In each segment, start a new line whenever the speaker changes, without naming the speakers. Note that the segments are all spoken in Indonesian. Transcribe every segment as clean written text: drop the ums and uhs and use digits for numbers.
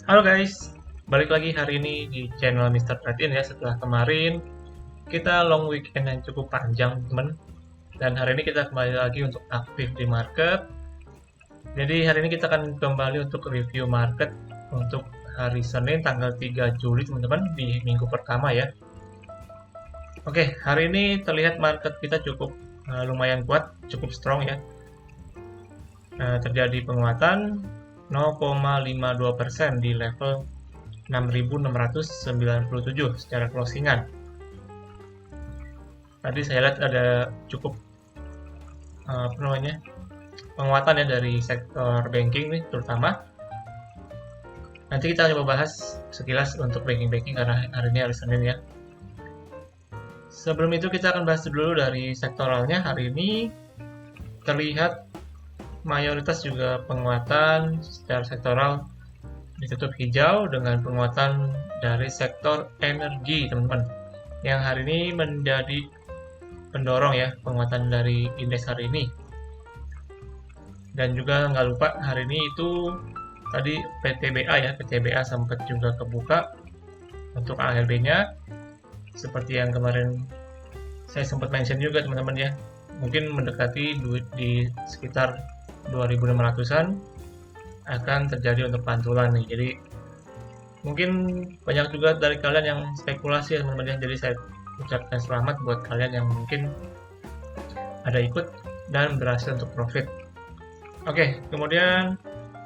Halo guys, balik lagi hari ini di channel Mr. Tratin ya. Setelah kemarin kita long weekend yang cukup panjang teman, dan hari ini kita kembali lagi untuk aktif di market. Jadi hari ini kita akan kembali untuk review market untuk hari Senin tanggal 3 Juli teman-teman, di minggu pertama ya. Oke, hari ini terlihat market kita cukup lumayan kuat, cukup strong ya. Terjadi penguatan 0,52% di level 6.697 secara closingan. Tadi saya lihat ada cukup penguatan ya dari sektor banking nih terutama. Nanti kita coba bahas sekilas untuk banking karena hari ini hari Senin ya. Sebelum itu kita akan bahas dulu dari sektoralnya. Hari ini terlihat mayoritas juga penguatan secara sektoral ditutup hijau dengan penguatan dari sektor energi teman-teman, yang hari ini menjadi pendorong ya penguatan dari indeks hari ini. Dan juga nggak lupa hari ini itu tadi PTBA sempat juga kebuka untuk ALB-nya, seperti yang kemarin saya sempat mention juga teman-teman ya, mungkin mendekati di sekitar 2.600-an akan terjadi untuk pantulan nih. Jadi mungkin banyak juga dari kalian yang spekulasi ya teman-teman ya. Jadi saya ucapkan selamat buat kalian yang mungkin ada ikut dan berhasil untuk profit. Oke, kemudian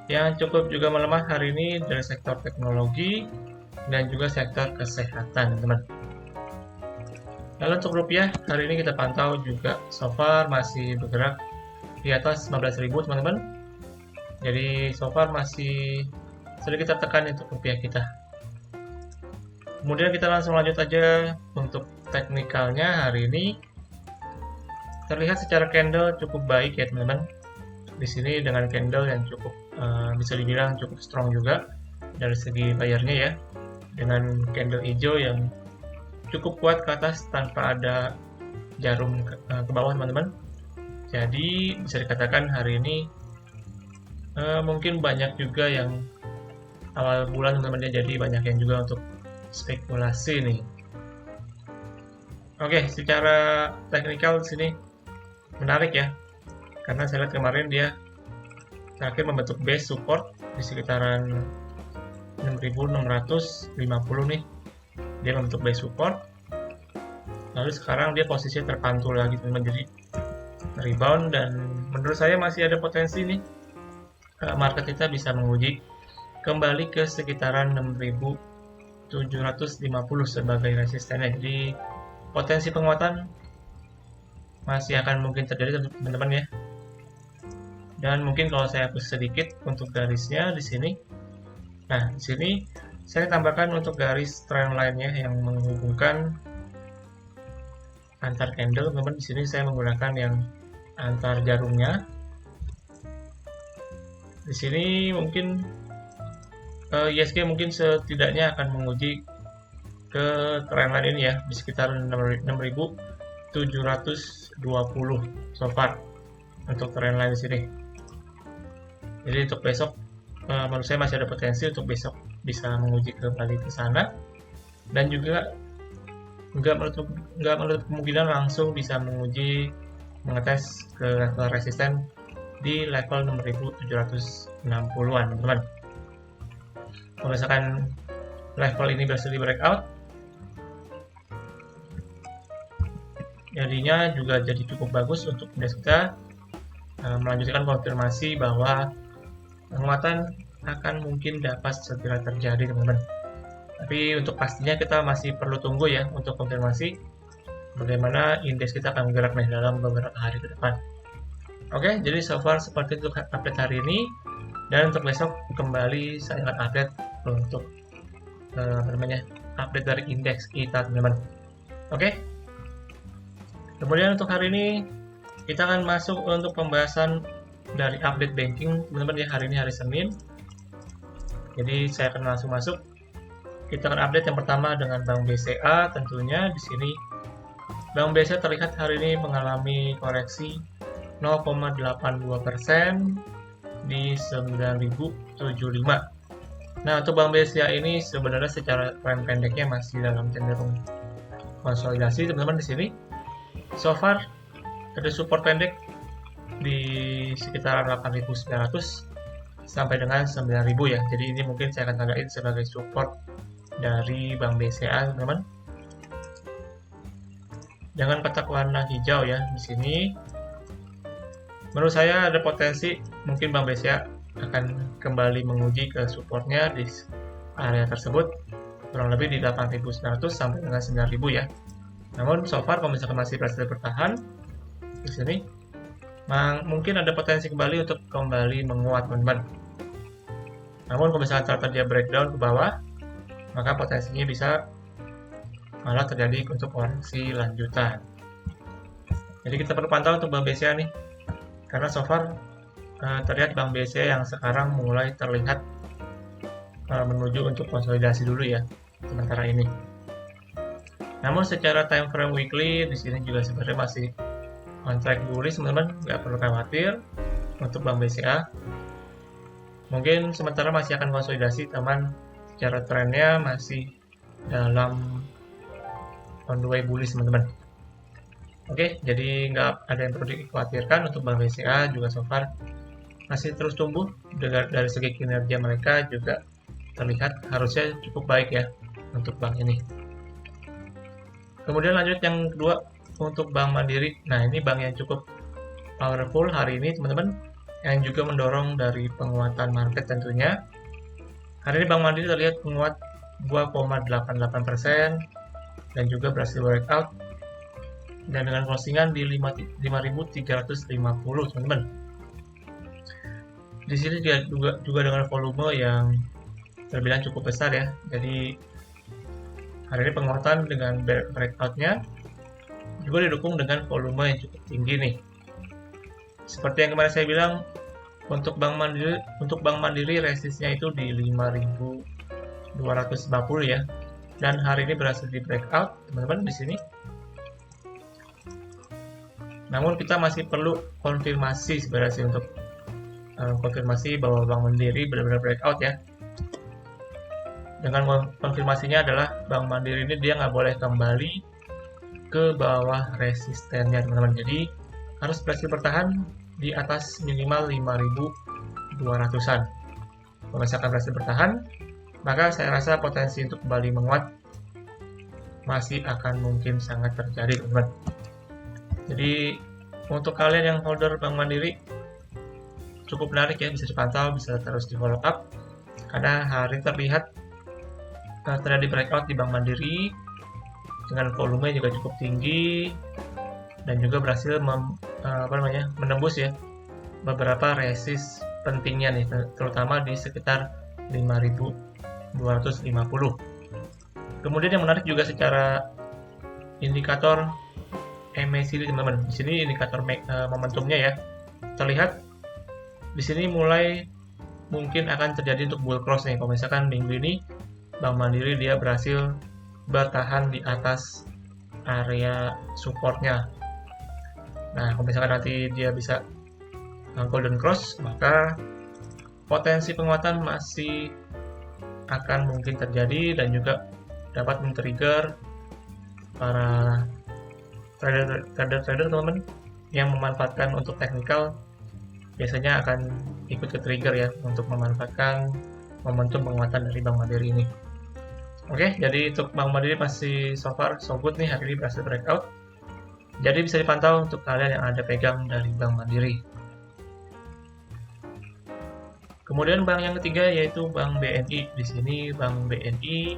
yang cukup juga melemah hari ini dari sektor teknologi dan juga sektor kesehatan teman-teman. Lalu untuk rupiah hari ini kita pantau juga so far masih bergerak di atas 15.000 teman-teman. Jadi so far masih sedikit tertekan untuk rupiah kita. Kemudian kita langsung lanjut aja untuk teknikalnya. Hari ini terlihat secara candle cukup baik ya teman-teman. Di sini dengan candle yang cukup bisa dibilang cukup strong juga dari segi bayarnya ya, dengan candle hijau yang cukup kuat ke atas tanpa ada jarum ke bawah teman-teman. Jadi bisa dikatakan hari ini mungkin banyak juga yang awal bulan teman-teman, jadi banyak yang juga untuk spekulasi nih. Oke, secara teknikal di sini menarik ya, karena saya lihat kemarin dia terakhir membentuk base support di sekitaran 6.650 nih. Dia membentuk base support, lalu sekarang dia posisinya terpantul lagi teman-teman, jadi rebound, dan menurut saya masih ada potensi nih market kita bisa menguji kembali ke sekitaran 6.750 sebagai resistennya. Jadi potensi penguatan masih akan mungkin terjadi teman-teman ya. Dan mungkin kalau saya hapus sedikit untuk garisnya di sini. Nah, di sini saya tambahkan untuk garis trend line-nya yang menghubungkan antar candle teman-teman. Di sini saya menggunakan yang antar jarumnya. Di sini mungkin ISG mungkin setidaknya akan menguji ke trend line ini ya di sekitar 6.720 so far untuk trend line di sini. Jadi untuk besok menurut saya masih ada potensi untuk besok bisa menguji kembali ke sana, dan juga nggak menutup kemungkinan langsung bisa mengetes ke level resisten di level 6.760-an teman-teman. Kalau misalkan level ini berhasil di breakout, jadinya juga jadi cukup bagus untuk indeks kita melanjutkan konfirmasi bahwa penguatan akan mungkin dapat segera terjadi teman-teman. Tapi untuk pastinya kita masih perlu tunggu ya untuk konfirmasi bagaimana indeks kita akan bergerak dalam beberapa hari ke depan. Oke, jadi so far seperti itu update hari ini, dan untuk besok kembali saya akan update untuk update dari indeks kita teman-teman. Oke. Kemudian untuk hari ini kita akan masuk untuk pembahasan dari update banking teman-teman ya. Hari ini hari Senin. Jadi saya akan langsung masuk. Kita akan update yang pertama dengan Bank BCA tentunya. Di sini Bank BCA terlihat hari ini mengalami koreksi 0,82% di 9.075. Nah, untuk Bank BCA ini sebenarnya secara tren pendeknya masih dalam cenderung konsolidasi, teman-teman. Di sini so far ada support pendek di sekitar 8.900 sampai dengan 9.000 ya. Jadi ini mungkin saya akan tandain sebagai support dari Bank BCA, teman-teman. Dengan kotak warna hijau ya di sini. Menurut saya ada potensi mungkin Bank BCA akan kembali menguji ke supportnya di area tersebut, kurang lebih di 8.900 sampai dengan 9.000 ya. Namun so far kalau misalkan masih berhasil bertahan di sini, mungkin ada potensi kembali untuk kembali menguat, teman-teman. Namun kalau misalkan ternyata dia breakdown ke bawah, maka potensinya bisa malah terjadi untuk koreksi lanjutan. Jadi kita perlu pantau untuk Bank BCA nih, karena so far terlihat Bank BCA yang sekarang mulai terlihat menuju untuk konsolidasi dulu ya sementara ini. Namun secara time frame weekly di sini juga sebenarnya masih on track bullish, teman-teman, nggak perlu khawatir untuk Bank BCA. Mungkin sementara masih akan konsolidasi, teman, secara trennya masih dalam on the way bullish, teman-teman. Oke, jadi nggak ada yang perlu dikhawatirkan untuk Bank BCA, juga so far masih terus tumbuh. Dari segi kinerja mereka juga terlihat harusnya cukup baik ya untuk bank ini. Kemudian lanjut yang kedua untuk Bank Mandiri. Nah, ini bank yang cukup powerful hari ini, teman-teman, yang juga mendorong dari penguatan market tentunya. Hari ini Bank Mandiri terlihat menguat 2,88% dan juga berhasil breakout dan dengan closingan di 5.350, teman-teman. Di sini juga dengan volume yang terbilang cukup besar ya. Jadi hari ini penguatan dengan breakout-nya juga didukung dengan volume yang cukup tinggi nih. Seperti yang kemarin saya bilang, untuk Bank Mandiri resistnya itu di 5.250 ya. Dan hari ini berhasil di breakout, teman-teman, di sini. Namun kita masih perlu konfirmasi sebenarnya sih untuk konfirmasi bahwa Bank Mandiri benar-benar breakout ya. Dengan konfirmasinya adalah Bank Mandiri ini dia nggak boleh kembali ke bawah resistennya, teman-teman. Jadi harus berhasil bertahan di atas minimal 5.200-an. Kalau misalkan berhasil bertahan, maka saya rasa potensi untuk kembali menguat masih akan mungkin sangat terjadi, teman-teman. Jadi untuk kalian yang holder Bank Mandiri cukup menarik ya, bisa dipantau, bisa terus di follow up, karena hari terlihat terjadi breakout di Bank Mandiri dengan volume juga cukup tinggi dan juga berhasil menembus ya beberapa resist pentingnya nih, terutama di sekitar 5.250. Kemudian yang menarik juga secara indikator MACD, teman-teman. Di sini indikator momentumnya ya terlihat di sini mulai mungkin akan terjadi untuk bull cross nih. Kalau misalkan minggu ini Bank Mandiri dia berhasil bertahan di atas area supportnya. Nah, kalau misalkan nanti dia bisa golden cross, maka potensi penguatan masih akan mungkin terjadi dan juga dapat men-trigger para trader teman-teman yang memanfaatkan untuk technical, biasanya akan ikut ke trigger ya untuk memanfaatkan momentum penguatan dari Bank Mandiri ini. Oke, jadi untuk Bank Mandiri masih so far so good nih, hari ini berhasil breakout. Jadi bisa dipantau untuk kalian yang ada pegang dari Bank Mandiri. Kemudian bank yang ketiga yaitu Bank BNI. Di sini Bank BNI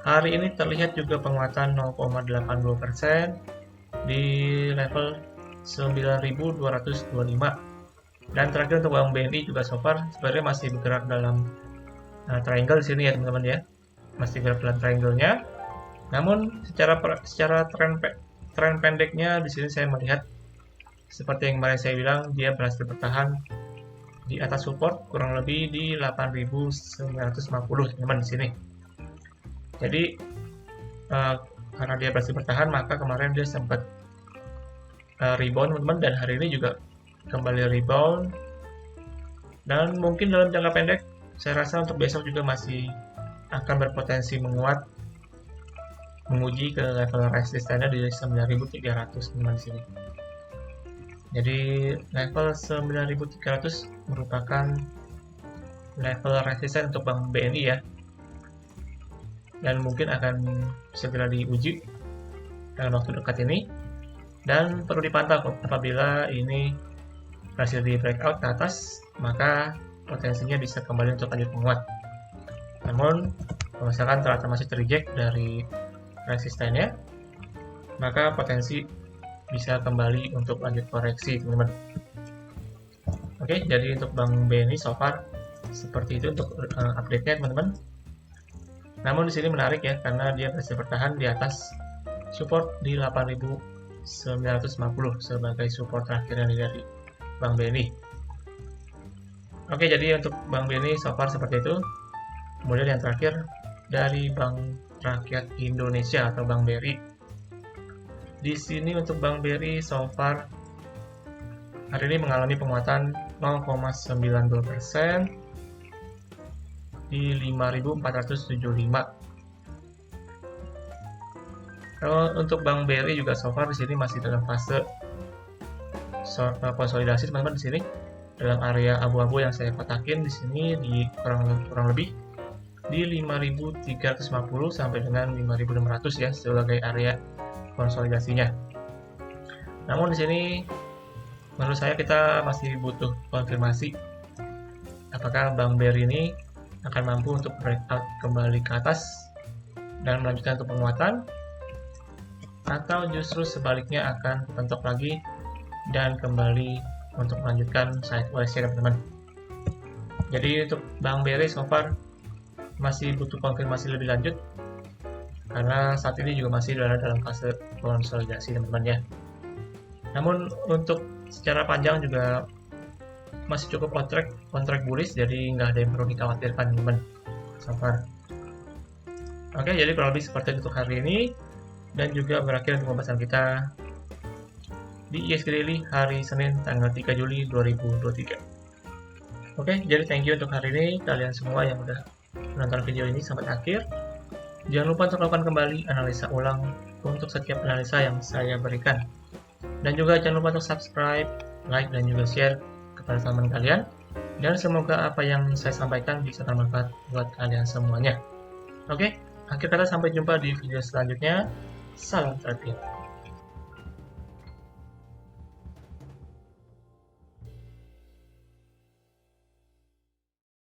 hari ini terlihat juga penguatan 0,82% di level 9.225. Dan terakhir untuk Bank BNI juga so far sebenarnya masih bergerak dalam triangle di sini ya, teman-teman ya. Masih bergerak dalam triangle-nya. Namun secara tren pendeknya di sini saya melihat seperti yang kemarin saya bilang, dia berhasil bertahan di atas support kurang lebih di 8.950, teman-teman, di sini. Jadi karena dia berhasil bertahan, maka kemarin dia sempat rebound, teman-teman, dan hari ini juga kembali rebound. Dan mungkin dalam jangka pendek saya rasa untuk besok juga masih akan berpotensi menguat, menguji ke level resistennya di 9.300 teman-teman di sini. Jadi level 9.300 merupakan level resisten untuk Bank BNI ya, dan mungkin akan segera diuji dalam waktu dekat ini, dan perlu dipantau apabila ini berhasil di breakout ke atas, maka potensinya bisa kembali untuk lanjut menguat. Namun kalau misalkan ternyata masih terreject dari resistennya, maka potensi bisa kembali untuk lanjut koreksi, teman-teman. Oke, jadi untuk Bank BNI so far seperti itu untuk update-nya, teman-teman. Namun di sini menarik ya, karena dia berhasil bertahan di atas support di 8.950 sebagai support terakhirnya dari Bank BNI. Oke, jadi untuk Bank BNI so far seperti itu. Kemudian yang terakhir dari Bank Rakyat Indonesia atau Bank BRI. Di sini untuk Bank BRI so far hari ini mengalami penguatan 0,92% di 5.475. Kalau untuk Bank BRI juga so far di sini masih dalam fase konsolidasi, teman-teman. Di sini dalam area abu-abu yang saya kotakin di sini di kurang lebih di 5.350 sampai dengan 5.600 ya sebagai area konsolidasinya. Namun di sini menurut saya kita masih butuh konfirmasi apakah Bank BRI ini akan mampu untuk breakout kembali ke atas dan melanjutkan untuk penguatan, atau justru sebaliknya akan terpentok lagi dan kembali untuk melanjutkan sideways ya teman-teman. Jadi untuk Bank BRI so far masih butuh konfirmasi lebih lanjut karena saat ini juga masih berada dalam fase konsolidasi, teman-teman ya. Namun untuk secara panjang juga masih cukup on track bullish, jadi nggak ada yang perlu dikhawatirkan, teman-teman, so far. Oke, jadi kurang lebih seperti itu untuk hari ini, dan juga berakhir untuk pembahasan kita di ISG Daily hari Senin tanggal 3 Juli 2023. Oke, jadi thank you untuk hari ini kalian semua yang udah menonton video ini sampai akhir. Jangan lupa untuk lakukan kembali analisa ulang untuk setiap analisa yang saya berikan. Dan juga jangan lupa untuk subscribe, like, dan juga share kepada teman kalian. Dan semoga apa yang saya sampaikan bisa bermanfaat buat kalian semuanya. Oke, akhir kata sampai jumpa di video selanjutnya. Salam trading.